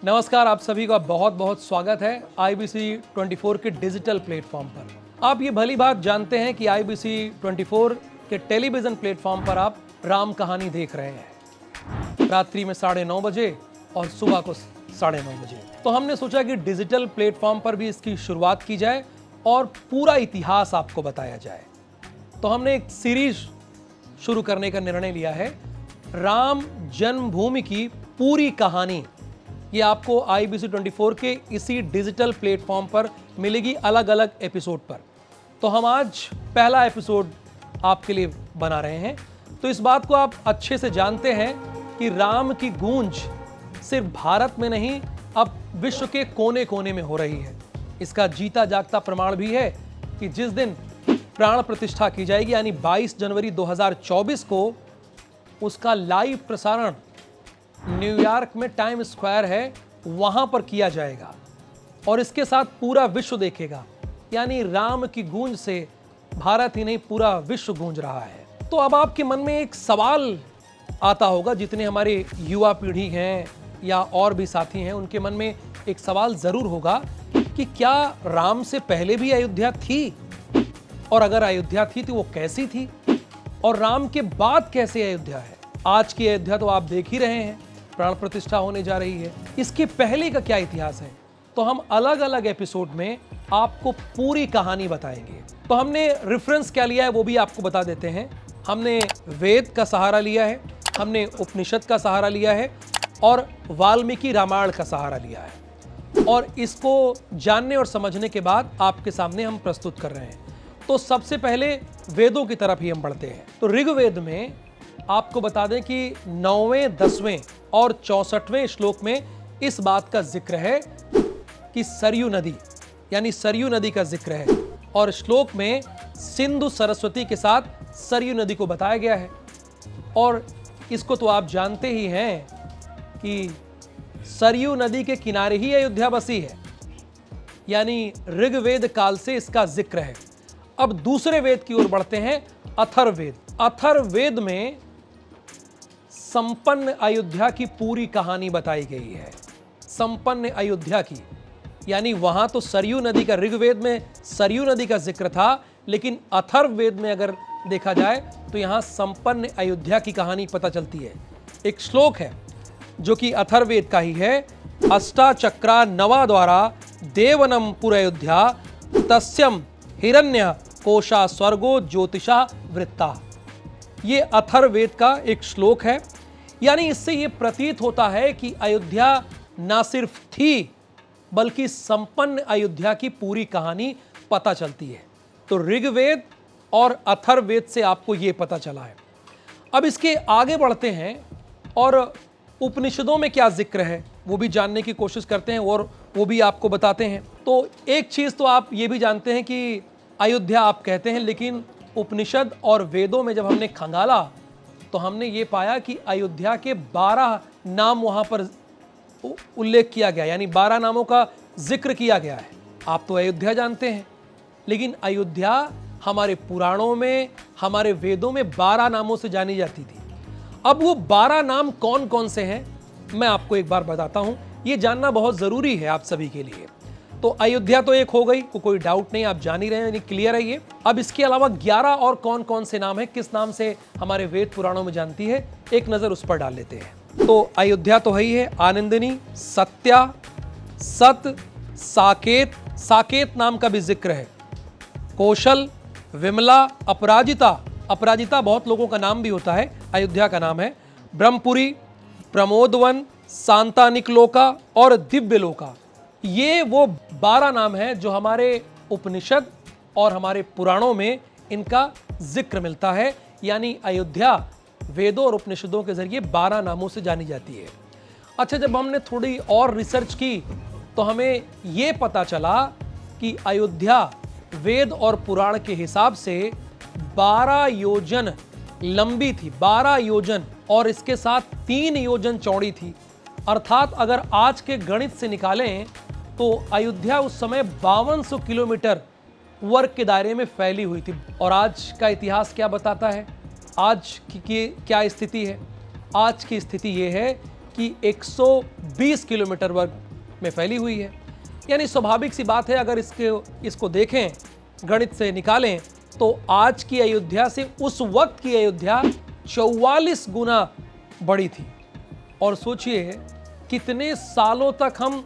नमस्कार, आप सभी का बहुत बहुत स्वागत है IBC 24 के डिजिटल प्लेटफॉर्म पर। आप ये भली बात जानते हैं कि IBC 24 के टेलीविज़न प्लेटफॉर्म पर आप राम कहानी देख रहे हैं रात्रि में 9:30 बजे और सुबह को 9:30 बजे। तो हमने सोचा कि डिजिटल प्लेटफॉर्म पर भी इसकी शुरुआत की जाए और पूरा इतिहास आपको बताया जाए। तो हमने एक सीरीज शुरू करने का निर्णय लिया है, राम जन्मभूमि की पूरी कहानी। ये आपको IBC 24 के इसी डिजिटल प्लेटफॉर्म पर मिलेगी अलग अलग एपिसोड पर। तो हम आज पहला एपिसोड आपके लिए बना रहे हैं। तो इस बात को आप अच्छे से जानते हैं कि राम की गूंज सिर्फ भारत में नहीं, अब विश्व के कोने कोने में हो रही है। इसका जीता जागता प्रमाण भी है कि जिस दिन प्राण प्रतिष्ठा की जाएगी यानी 22 जनवरी 2024 को उसका लाइव प्रसारण न्यूयॉर्क में टाइम स्क्वायर है, वहां पर किया जाएगा और इसके साथ पूरा विश्व देखेगा। यानी राम की गूंज से भारत ही नहीं पूरा विश्व गूंज रहा है। तो अब आपके मन में एक सवाल आता होगा, जितने हमारे युवा पीढ़ी हैं या और भी साथी हैं उनके मन में एक सवाल जरूर होगा कि क्या राम से पहले भी अयोध्या थी, और अगर अयोध्या थी तो वो कैसी थी, और राम के बाद कैसे अयोध्या है। आज की अयोध्या तो आप देख ही रहे हैं, प्राण प्रतिष्ठा होने जा रही है। इसके पहले का क्या इतिहास है, तो हम अलग अलग एपिसोड में आपको पूरी कहानी बताएंगे। तो हमने रेफरेंस क्या लिया है वो भी आपको बता देते हैं। हमने वेद का सहारा लिया है, हमने उपनिषद का सहारा लिया है और वाल्मीकि रामायण का सहारा लिया है, और इसको जानने और समझने के बाद आपके सामने हम प्रस्तुत कर रहे हैं। तो सबसे पहले वेदों की तरफ ही हम बढ़ते हैं। तो ऋग्वेद में आपको बता दें कि 9वें, 10वें और 64वें श्लोक में इस बात का जिक्र है कि सरयू नदी यानी सरयू नदी का जिक्र है, और श्लोक में सिंधु सरस्वती के साथ सरयू नदी को बताया गया है। और इसको तो आप जानते ही हैं कि सरयू नदी के किनारे ही अयोध्या बसी है, यानी ऋग्वेद काल से इसका जिक्र है। अब दूसरे वेद की ओर बढ़ते हैं, अथर्ववेद। अथर्ववेद में संपन्न अयोध्या की पूरी कहानी बताई गई है। संपन्न अयोध्या की, यानी वहां तो सरयू नदी का, ऋग्वेद में सरयू नदी का जिक्र था, लेकिन अथर्ववेद में अगर देखा जाए तो यहां संपन्न अयोध्या की कहानी पता चलती है। एक श्लोक है जो कि अथर्ववेद का ही है, अष्टाचक्रा नवा द्वारा देवनम पुरयोध्या तस्यम हिरण्य कोशा स्वर्गो ज्योतिषा वृत्ता। ये अथर्ववेद का एक श्लोक है। यानी इससे ये प्रतीत होता है कि अयोध्या ना सिर्फ थी बल्कि संपन्न अयोध्या की पूरी कहानी पता चलती है। तो ऋग्वेद और अथर्ववेद से आपको ये पता चला है। अब इसके आगे बढ़ते हैं और उपनिषदों में क्या जिक्र है वो भी जानने की कोशिश करते हैं और वो भी आपको बताते हैं। तो एक चीज़ तो आप ये भी जानते हैं कि अयोध्या आप कहते हैं, लेकिन उपनिषद और वेदों में जब हमने खंगाला तो हमने ये पाया कि अयोध्या के 12 नाम वहाँ पर उल्लेख किया गया, यानी 12 नामों का जिक्र किया गया है। आप तो अयोध्या जानते हैं, लेकिन अयोध्या हमारे पुराणों में, हमारे वेदों में 12 नामों से जानी जाती थी। अब वो 12 नाम कौन कौन से हैं मैं आपको एक बार बताता हूँ, ये जानना बहुत ज़रूरी है आप सभी के लिए। तो अयोध्या तो एक हो गई, कोई डाउट नहीं, आप जान ही रहे हैं, क्लियर है ये। अब इसके अलावा 11 और कौन कौन से नाम हैं, किस नाम से हमारे वेद पुराणों में जानती है, एक नज़र उस पर डाल लेते हैं। तो अयोध्या तो है ही है, आनंदिनी, सत्या, सत, साकेत, साकेत नाम का भी जिक्र है, कौशल, विमला, अपराजिता, अपराजिता बहुत लोगों का नाम भी होता है, अयोध्या का नाम है, ब्रह्मपुरी, प्रमोदवन, सांतानिकलोका और दिव्यलोका। ये वो 12 नाम हैं जो हमारे उपनिषद और हमारे पुराणों में इनका जिक्र मिलता है। यानी अयोध्या वेदों और उपनिषदों के जरिए 12 नामों से जानी जाती है। अच्छा, जब हमने थोड़ी और रिसर्च की तो हमें ये पता चला कि अयोध्या वेद और पुराण के हिसाब से 12 योजन लंबी थी, 12 योजन, और इसके साथ 3 योजन चौड़ी थी। अर्थात अगर आज के गणित से निकालें तो अयोध्या उस समय 5200 किलोमीटर वर्ग के दायरे में फैली हुई थी। और आज का इतिहास क्या बताता है, आज की क्या स्थिति है? आज की स्थिति ये है की 120 किलोमीटर वर्ग में फैली हुई है। यानी स्वाभाविक सी बात है, अगर इसको देखें, गणित से निकालें, तो आज की अयोध्या से उस वक्त की अयोध्या 44 गुना बड़ी थी। और सोचिए कितने सालों तक हम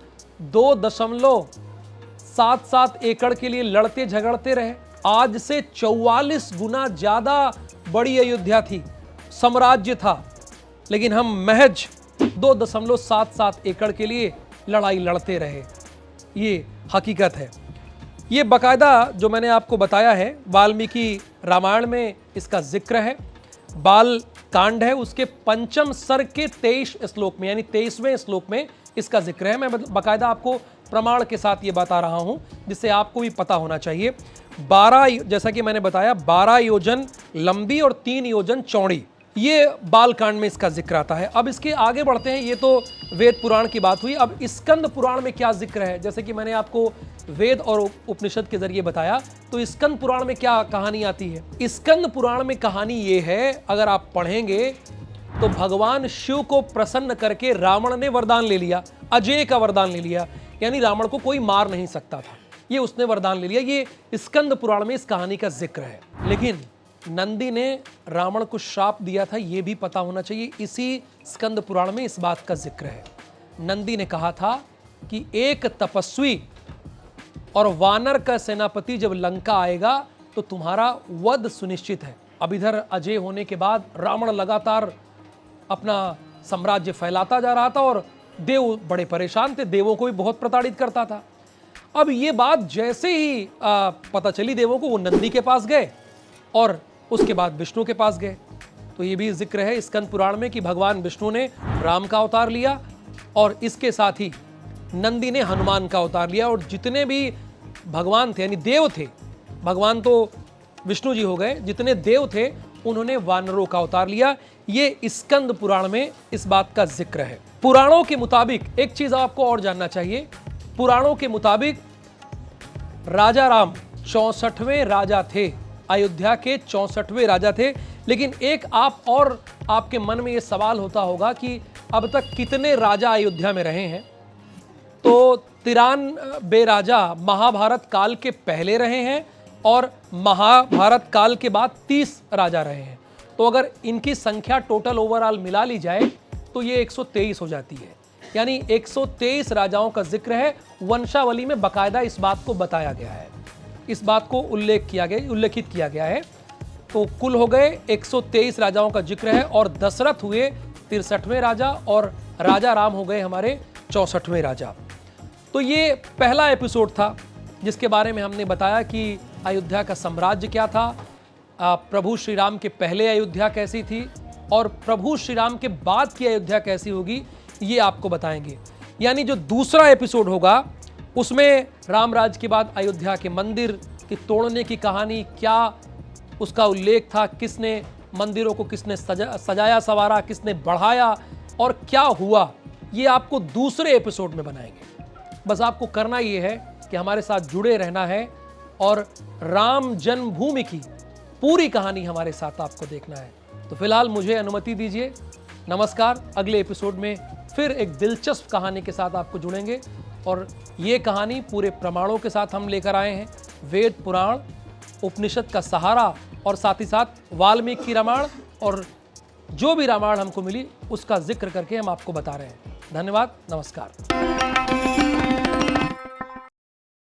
2.77 एकड़ के लिए लड़ते झगड़ते रहे। आज से 44 गुना ज्यादा बड़ी अयोध्या थी, साम्राज्य था, लेकिन हम महज 2.77 एकड़ के लिए लड़ाई लड़ते रहे। ये हकीकत है। ये बाकायदा जो मैंने आपको बताया है, वाल्मीकि रामायण में इसका जिक्र है। बाल कांड है, उसके पंचम सर्ग के 23 श्लोक में, यानी 23वें श्लोक में इसका जिक्र है। मैं बाकायदा आपको प्रमाण के साथ ये बता रहा हूं, जिससे आपको भी पता होना चाहिए। 12, जैसा कि मैंने बताया, 12 योजन लंबी और 3 योजन चौड़ी, ये बाल कांड में इसका जिक्र आता है। अब इसके आगे बढ़ते हैं। ये तो वेद पुराण की बात हुई। अब स्कंद पुराण में क्या जिक्र है, जैसे कि मैंने आपको वेद और उपनिषद के जरिए बताया, तो स्कंद पुराण में क्या कहानी आती है। स्कंद पुराण में कहानी ये है, अगर आप पढ़ेंगे तो भगवान शिव को प्रसन्न करके रावण ने वरदान ले लिया, अजय का वरदान ले लिया, यानी रावण को कोई मार नहीं सकता था, ये उसने वरदान ले लिया। ये स्कंद पुराण में इस कहानी का जिक्र है। लेकिन नंदी ने रावण को श्राप दिया था, यह भी पता होना चाहिए। इसी स्कंद पुराण में इस बात का जिक्र है। नंदी ने कहा था कि एक तपस्वी और वानर का सेनापति जब लंका आएगा तो तुम्हारा वध सुनिश्चित है। अब इधर अजय होने के बाद रावण लगातार अपना साम्राज्य फैलाता जा रहा था और देव बड़े परेशान थे, देवों को भी बहुत प्रताड़ित करता था। अब ये बात जैसे ही पता चली देवों को, वो नंदी के पास गए और उसके बाद विष्णु के पास गए। तो ये भी जिक्र है स्कंद पुराण में कि भगवान विष्णु ने राम का अवतार लिया और इसके साथ ही नंदी ने हनुमान का अवतार लिया, और जितने भी भगवान थे, यानी देव थे, भगवान तो विष्णु जी हो गए, जितने देव थे उन्होंने वानरों का अवतार लिया। ये स्कंद पुराण में इस बात का जिक्र है। पुराणों के मुताबिक एक चीज आपको और जानना चाहिए, पुराणों के मुताबिक राजा राम 64वें राजा थे, अयोध्या के 64वें राजा थे। लेकिन एक आपके मन में ये सवाल होता होगा कि अब तक कितने राजा अयोध्या में रहे हैं। तो 93 राजा महाभारत काल के पहले रहे हैं और महाभारत काल के बाद 30 राजा रहे हैं। तो अगर इनकी संख्या टोटल ओवरऑल मिला ली जाए तो ये 123 हो जाती है। यानी 123 राजाओं का जिक्र है। वंशावली में बाकायदा इस बात को बताया गया है, इस बात को उल्लेखित किया गया है। तो कुल हो गए 123 राजाओं का जिक्र है, और दशरथ हुए 63वें राजा और राजा राम हो गए हमारे 64वें राजा। तो ये पहला एपिसोड था जिसके बारे में हमने बताया कि अयोध्या का साम्राज्य क्या था, प्रभु श्री राम के पहले अयोध्या कैसी थी और प्रभु श्री राम के बाद की अयोध्या कैसी होगी, ये आपको बताएंगे। यानी जो दूसरा एपिसोड होगा उसमें रामराज के बाद अयोध्या के मंदिर की तोड़ने की कहानी, क्या उसका उल्लेख था, किसने मंदिरों को किसने सजाया संवारा, किसने बढ़ाया और क्या हुआ, ये आपको दूसरे एपिसोड में बनाएंगे। बस आपको करना ये है कि हमारे साथ जुड़े रहना है और राम जन्मभूमि की पूरी कहानी हमारे साथ आपको देखना है। तो फिलहाल मुझे अनुमति दीजिए, नमस्कार। अगले एपिसोड में फिर एक दिलचस्प कहानी के साथ आपको जुड़ेंगे, और ये कहानी पूरे प्रमाणों के साथ हम लेकर आए हैं, वेद पुराण उपनिषद का सहारा, और साथ ही साथ वाल्मीकि रामायण, और जो भी रामायण हमको मिली उसका जिक्र करके हम आपको बता रहे हैं। धन्यवाद, नमस्कार।